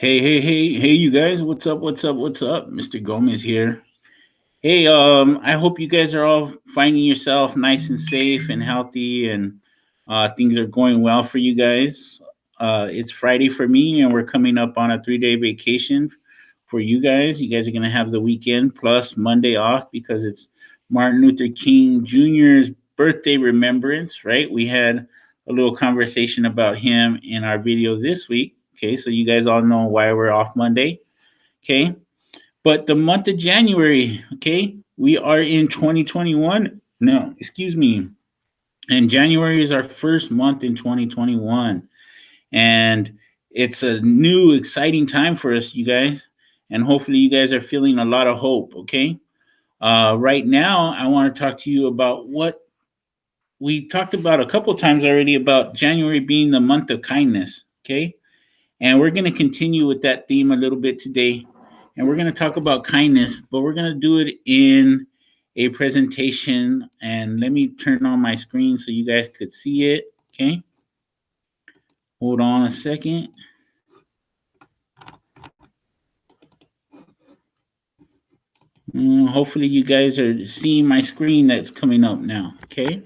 Hey, you guys, what's up? Mr. Gomez here. Hey, I hope you guys are all finding yourself nice and safe and healthy and things are going well for you guys. It's Friday for me, and we're coming up on a 3 day vacation for you guys. You guys are going to have the weekend plus Monday off because it's Martin Luther King Jr.'s birthday remembrance, right? We had a little conversation about him in our video this week. Okay, so you guys all know why we're off Monday. Okay, but the month of January, okay, we are in 2021. No, excuse me. And January is our first month in 2021. And it's a new, exciting time for us, you guys. And hopefully, you guys are feeling a lot of hope, okay? Right now, I want to talk to you about what we talked about a couple times already about January being the month of kindness, okay? And we're going to continue with that theme a little bit today. And we're going to talk about kindness, but we're going to do it in a presentation. And let me turn on my screen so you guys could see it. Okay. Hold on a second. Hopefully, you guys are seeing my screen that's coming up now. Okay.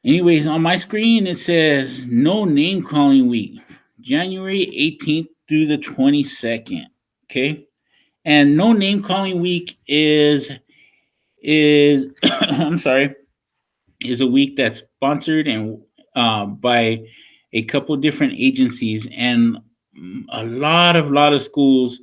Anyways, on my screen, it says no name calling week, January 18th through the 22nd. Okay. And no name calling week is I'm sorry, is a week that's sponsored and by a couple different agencies, and a lot of schools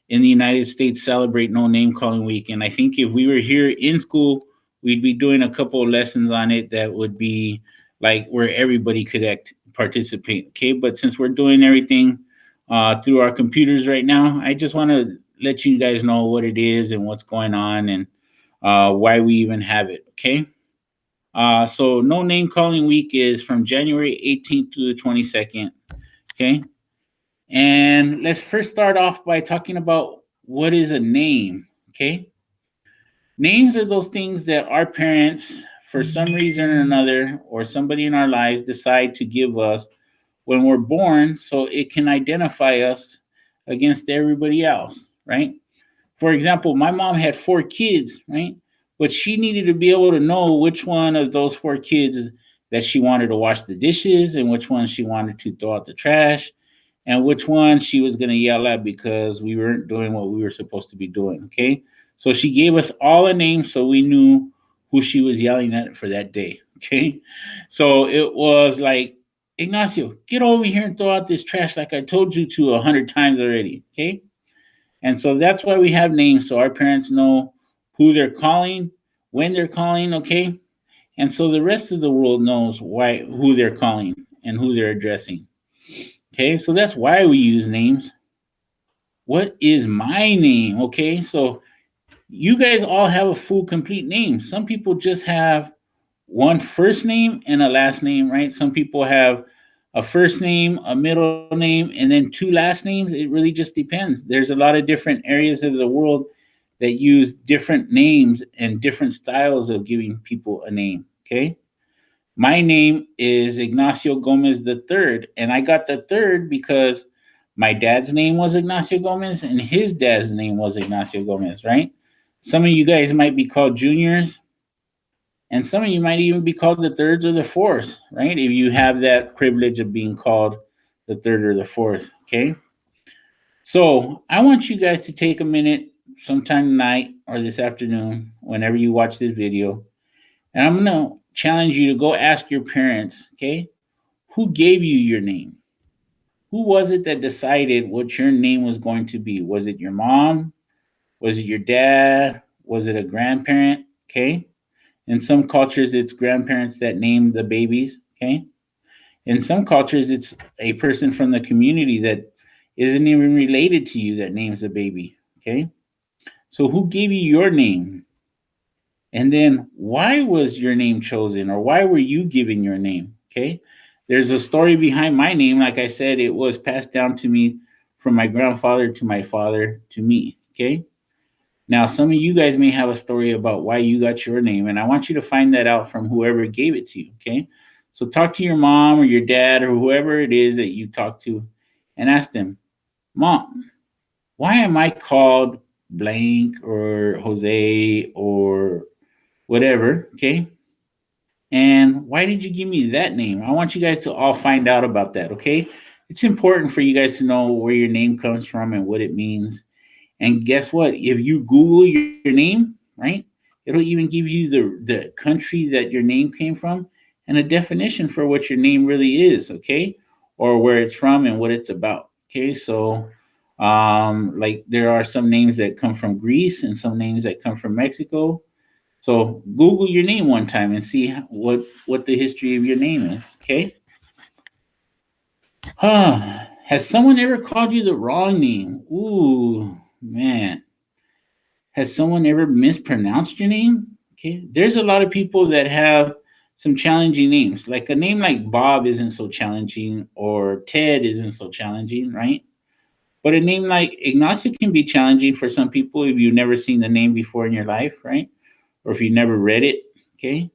in the United States celebrate No Name Calling Week. And I think if we were here in school, we'd be doing a couple of lessons on it that would be like where everybody could participate. Okay, but since we're doing everything through our computers right now, I just want to let you guys know what it is and what's going on and why we even have it. Okay. So No Name Calling Week is from January 18th to the 22nd. Okay. And let's first start off by talking about what is a name. Okay. Names are those things that our parents, for some reason or another, or somebody in our lives decide to give us when we're born so it can identify us against everybody else, right? For example, my mom had 4 kids, right? But she needed to be able to know which one of those 4 kids that she wanted to wash the dishes and which one she wanted to throw out the trash and which one she was going to yell at because we weren't doing what we were supposed to be doing. Okay. So she gave us all a name so we knew who she was yelling at for that day. Okay. So it was like, Ignacio, get over here and throw out this trash like I told you to 100 times already. Okay. And so that's why we have names so our parents know who they're calling, when they're calling, okay? And so the rest of the world knows who they're calling and who they're addressing. Okay, so that's why we use names. What is my name? Okay, so you guys all have a full complete name. Some people just have one first name and a last name, right? Some people have a first name, a middle name, and then 2 last names. It really just depends. There's a lot of different areas of the world that use different names and different styles of giving people a name. Okay. My name is Ignacio Gomez the third, and I got the third because my dad's name was Ignacio Gomez and his dad's name was Ignacio Gomez, right? Some of you guys might be called juniors, and some of you might even be called the thirds or the fourths, right? If you have that privilege of being called the third or the fourth, okay? So I want you guys to take a minute sometime tonight or this afternoon, whenever you watch this video, and I'm going to challenge you to go ask your parents, okay? Who gave you your name? Who was it that decided what your name was going to be? Was it your mom? Was it your dad? Was it a grandparent? Okay. In some cultures, it's grandparents that name the babies. Okay. In some cultures, it's a person from the community that isn't even related to you that names the baby. Okay. So, who gave you your name? And then, why was your name chosen, or why were you given your name? Okay. There's a story behind my name. Like I said, it was passed down to me from my grandfather to my father to me. Okay. Now, some of you guys may have a story about why you got your name, and I want you to find that out from whoever gave it to you, okay? So talk to your mom or your dad or whoever it is that you talk to and ask them, Mom, why am I called blank or Jose or whatever? Okay. And why did you give me that name? I want you guys to all find out about that. Okay. It's important for you guys to know where your name comes from and what it means. And guess what? If you Google your name, right, it'll even give you the country that your name came from and a definition for what your name really is, okay? Or where it's from and what it's about. Okay, so like there are some names that come from Greece and some names that come from Mexico. So Google your name one time and see what the history of your name is. Okay. Has someone ever called you the wrong name? Ooh, man. Has someone ever mispronounced your name? Okay. There's a lot of people that have some challenging names. Like a name like Bob isn't so challenging, or Ted isn't so challenging, right? But a name like Ignacio can be challenging for some people if you've never seen the name before in your life, right? Or if you never read it, okay?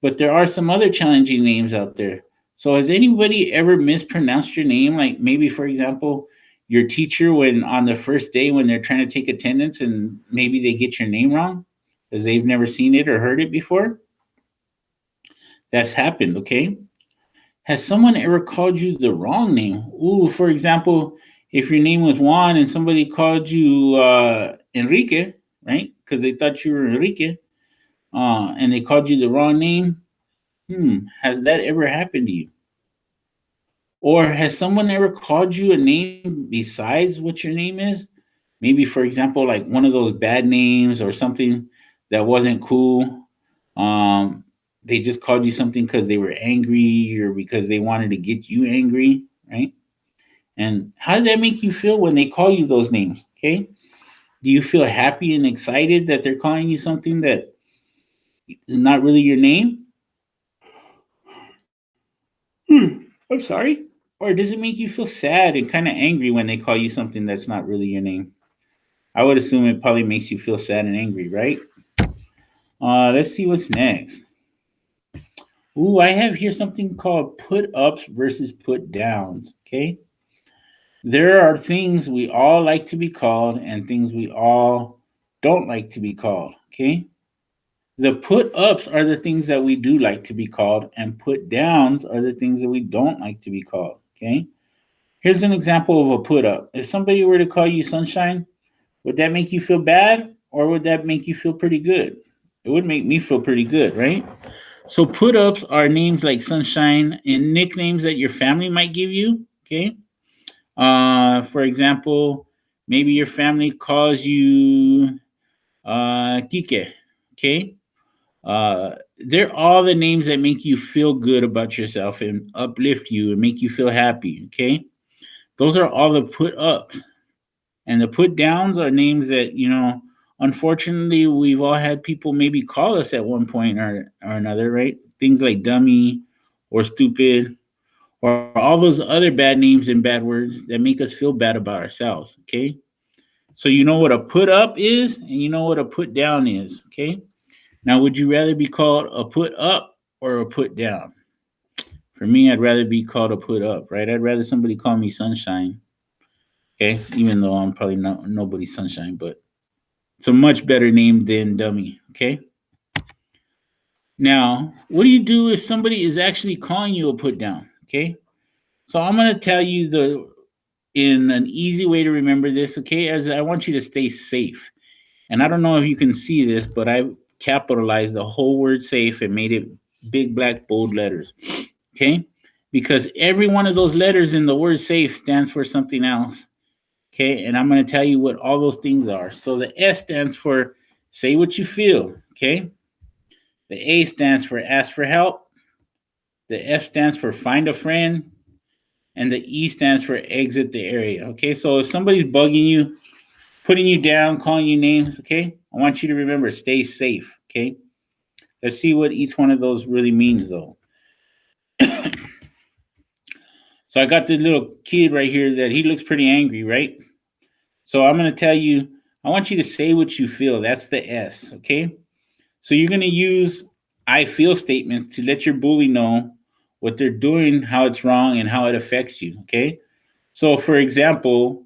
But there are some other challenging names out there. So has anybody ever mispronounced your name? Like maybe, for example, your teacher when on the first day when they're trying to take attendance and maybe they get your name wrong because they've never seen it or heard it before? That's happened, okay? Has someone ever called you the wrong name? Ooh, for example, if your name was Juan and somebody called you Enrique, right? Because they thought you were Enrique, and they called you the wrong name. Has that ever happened to you? Or has someone ever called you a name besides what your name is? Maybe, for example, like one of those bad names or something that wasn't cool. Um, they just called you something because they were angry or because they wanted to get you angry, right? And how did that make you feel when they call you those names? Okay. Do you feel happy and excited that they're calling you something that is not really your name? I'm sorry. Or does it make you feel sad and kind of angry when they call you something that's not really your name? I would assume it probably makes you feel sad and angry, right? Let's see what's next. Ooh, I have here something called put ups versus put downs. Okay. There are things we all like to be called and things we all don't like to be called. Okay. The put ups are the things that we do like to be called, and put downs are the things that we don't like to be called. Okay. Here's an example of a put up. If somebody were to call you sunshine, would that make you feel bad or would that make you feel pretty good? It would make me feel pretty good, right? So put ups are names like sunshine and nicknames that your family might give you. Okay. For example, maybe your family calls you Kike. Okay. They're all the names that make you feel good about yourself and uplift you and make you feel happy. Okay. Those are all the put ups. And the put downs are names that, unfortunately, we've all had people maybe call us at one point or another, right? Things like dummy or stupid or all those other bad names and bad words that make us feel bad about ourselves, okay? So you know what a put up is and you know what a put down is, okay? Now, would you rather be called a put up or a put down? For me, I'd rather be called a put up, right? I'd rather somebody call me sunshine, okay? Even though I'm probably not nobody's sunshine, but it's a much better name than dummy, okay? Now, what do you do if somebody is actually calling you a put down, okay? So I'm going to tell you in an easy way to remember this, okay? As I want you to stay safe. And I don't know if you can see this, but I capitalized the whole word safe and made it big black bold letters, okay? Because every one of those letters in the word safe stands for something else, okay? And I'm going to tell you what all those things are. So the S stands for say what you feel, okay? The A stands for ask for help. The F stands for find a friend. And the E stands for exit the area. Okay, so if somebody's bugging you, putting you down, calling you names, okay, I want you to remember stay safe. Okay, let's see what each one of those really means, though. So I got this little kid right here that he looks pretty angry, right? So I'm going to tell you, I want you to say what you feel. That's the S, okay? So you're going to use I feel statements to let your bully know what they're doing, how it's wrong, and how it affects you, okay? So, for example,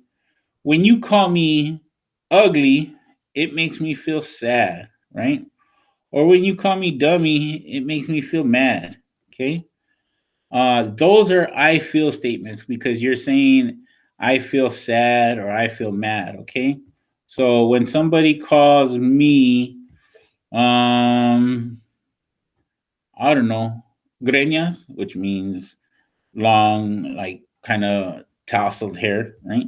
when you call me ugly, it makes me feel sad, right? Or when you call me dummy, it makes me feel mad. Okay. Those are I feel statements because you're saying I feel sad or I feel mad. Okay. So when somebody calls me, um, I don't know, greñas, which means long, like kind of tousled hair, right?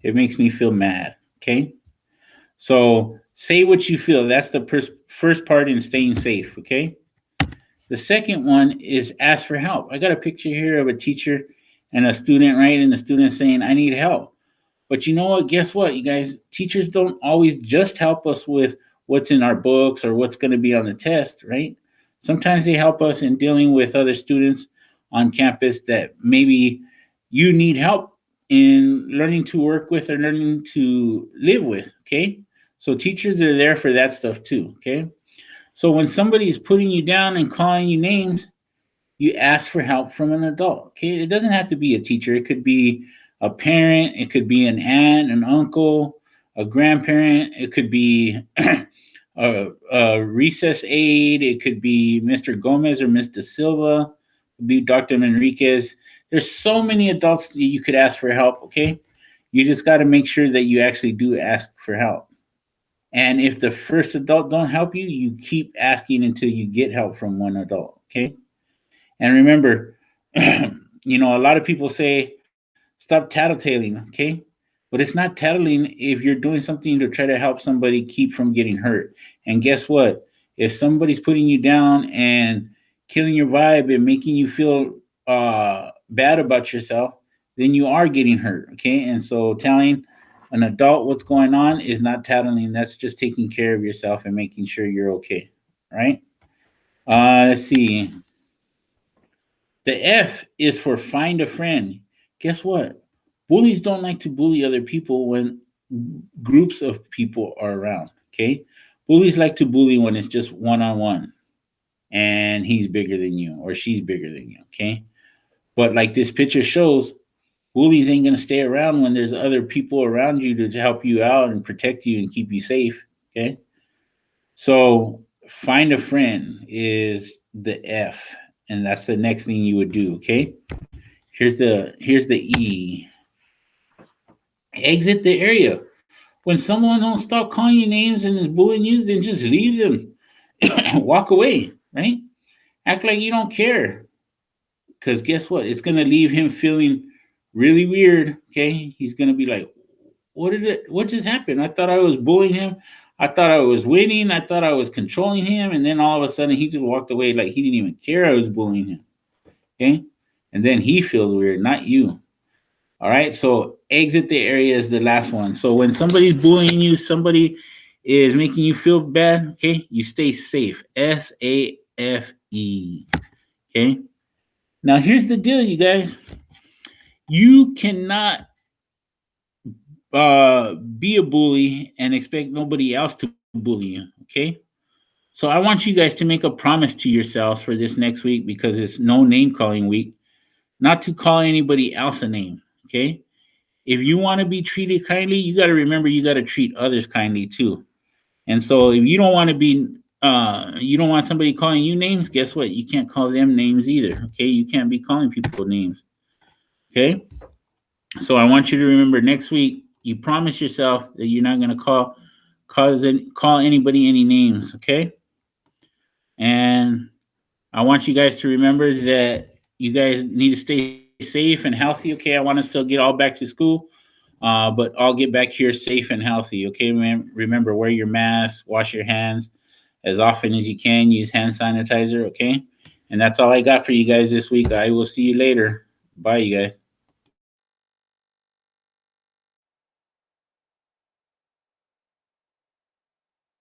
It makes me feel mad. Okay. So say what you feel. That's the first part in staying safe. Okay. The second one is ask for help. I got a picture here of a teacher and a student, right? And the student saying, I need help. But you know what? Guess what, you guys? Teachers don't always just help us with what's in our books or what's going to be on the test, right? Sometimes they help us in dealing with other students on campus that maybe you need help in learning to work with or learning to live with, okay? So teachers are there for that stuff too, okay? So when somebody is putting you down and calling you names, you ask for help from an adult. Okay, it doesn't have to be a teacher. It could be a parent. It could be an aunt, an uncle, a grandparent. It could be a recess aide. It could be Mr. Gomez or Mr. Silva. It could be Dr. Enriquez. There's so many adults that you could ask for help. Okay, you just got to make sure that you actually do ask for help. And if the first adult don't help you, you keep asking until you get help from one adult. Okay. And remember, a lot of people say, stop tattletaling. Okay. But it's not tattling if you're doing something to try to help somebody keep from getting hurt. And guess what? If somebody's putting you down and killing your vibe and making you feel bad about yourself, then you are getting hurt. Okay. And so telling an adult what's going on is not tattling. That's just taking care of yourself and making sure you're okay. Right? Let's see. The F is for find a friend. Guess what? Bullies don't like to bully other people when groups of people are around. Okay. Bullies like to bully when it's just one on one and he's bigger than you or she's bigger than you. Okay. But like this picture shows, bullies ain't going to stay around when there's other people around you to help you out and protect you and keep you safe. Okay. So find a friend is the F, and that's the next thing you would do. Okay. Here's the E. Exit the area. When someone don't stop calling you names and is bullying you, then just leave them. Walk away, right? Act like you don't care. Because guess what? It's gonna leave him feeling really weird. Okay. He's gonna be like, what just happened? I thought I was bullying him. I thought I was winning. I thought I was controlling him. And then all of a sudden he just walked away like he didn't even care I was bullying him. Okay. And then he feels weird, not you. All right. So exit the area is the last one. So when somebody's bullying you, somebody is making you feel bad, okay, you stay safe. SAFE. Okay. Now here's the deal, you guys. You cannot be a bully and expect nobody else to bully you. Okay. So I want you guys to make a promise to yourselves for this next week because it's no name calling week, not to call anybody else a name. Okay. If you want to be treated kindly, you got to remember you got to treat others kindly too. And so if you don't want to be, you don't want somebody calling you names, guess what? You can't call them names either. Okay. You can't be calling people names. Okay. So I want you to remember next week, you promise yourself that you're not going to call anybody any names. Okay. And I want you guys to remember that you guys need to stay safe and healthy. Okay. I want to still get all back to school. But I'll get back here safe and healthy. Okay, man. Remember, wear your mask, wash your hands as often as you can, use hand sanitizer. Okay, and that's all I got for you guys this week. I will see you later. Bye, you guys.